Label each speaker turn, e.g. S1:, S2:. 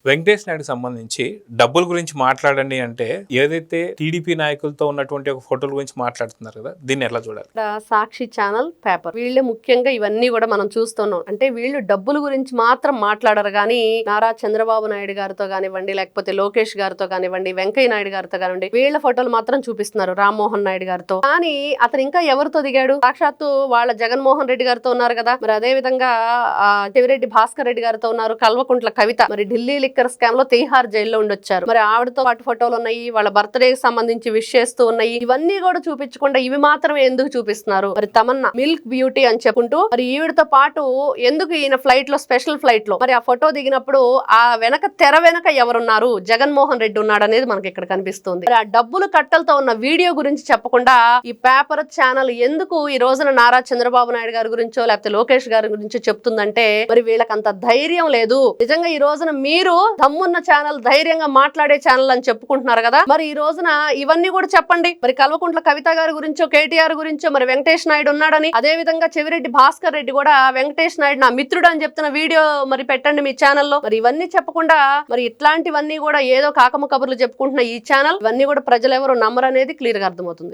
S1: వెంకటేష్ నాయుడు సంబంధించి డబ్బుల గురించి మాట్లాడండి అంటే ఏదైతే టీడీపీ నాయకులతో ఉన్నటువంటి ఒక ఫోటోల గురించి మాట్లాడుతున్నారు కదా, దీన్ని ఎలా చూడాలి?
S2: సాక్షి ఛానల్ పేపర్ వీళ్ళు ముఖ్యంగా ఇవన్నీ కూడా మనం చూస్తున్నాం. అంటే వీళ్ళు డబ్బుల గురించి మాత్రం మాట్లాడరు కానీ నారా చంద్రబాబు నాయుడు గారితో కానివ్వండి, లేకపోతే లోకేష్ గారితో కానివ్వండి, వెంకయ్య నాయుడు గారితో కానివ్వండి, వీళ్ళ ఫోటోలు మాత్రం చూపిస్తున్నారు. రామ్మోహన్ నాయుడు గారితో. కానీ అతను ఇంకా ఎవరితో దిగాడు? సాక్షాత్తు వాళ్ళ జగన్మోహన్ రెడ్డి గారితో ఉన్నారు కదా. మరి అదే విధంగా చెవిరెడ్డి భాస్కర్ రెడ్డి గారితో ఉన్నారు. కల్వకుంట్ల కవిత మరి ఢిల్లీ లిక్కర్ స్కామ్ లో తిహార్ జైల్లో ఉండొచ్చారు. మరి ఆవిడతో పాటు ఫోటోలు ఉన్నాయి, వాళ్ళ బర్త్డే కి సంబంధించి విష్ చేస్తూ ఉన్నాయి. ఇవన్నీ కూడా చూపించకుండా ఇవి మాత్రమే ఎందుకు చూపిస్తున్నారు? మరి తమన్నా మిల్క్ బ్యూటీ అని చెప్పుకుంటూ మరి ఈవిడతో పాటు ఎందుకు ఈయన ఫ్లైట్ లో, స్పెషల్ ఫ్లైట్ లో మరి ఆ ఫోటో దిగినప్పుడు ఆ వెనక తెర వెనక ఎవరున్నారు? జగన్మోహన్ రెడ్డి ఉన్నాడు అనేది మనకి ఇక్కడ కనిపిస్తుంది. మరి ఆ డబ్బులు కట్టలతో ఉన్న వీడియో గురించి చెప్పకుండా ఈ పేపర్ ఛానల్ ఎందుకు ఈ రోజున నారా చంద్రబాబు నాయుడు గారి గురించో లేకపోతే లోకేష్ గారి గురించో చెప్తుందంటే మరి వీళ్ళకి అంత ధైర్యం లేదు. నిజంగా ఈ రోజున మీరు దమ్మున్న ఛానల్, ధైర్యంగా మాట్లాడే ఛానల్ అని చెప్పుకుంటున్నారు కదా. మరి ఈ రోజున ఇవన్నీ కూడా చెప్పండి. మరి కల్వకుంట్ల కవిత గారి గురించో, కేటీఆర్ గురించో మరి వెంకటేష్ నాయుడు ఉన్నాడని, అదే విధంగా చెవిరెడ్డి భాస్కర్ రెడ్డి కూడా వెంకటేష్ నాయుడు నా మిత్రుడు అని చెప్తున్న వీడియో మరి పెట్టండి మీ ఛానల్లో. మరి ఇవన్నీ చెప్పకుండా మరి ఇట్లాంటివన్నీ కూడా ఏదో కాకమ్మ కబుర్లు చెప్పుకుంటున్న ఈ ఛానల్ ఇవన్నీ కూడా ప్రజలు ఎవరు నమ్మరు అనేది క్లియర్ గా అర్థమవుతుంది.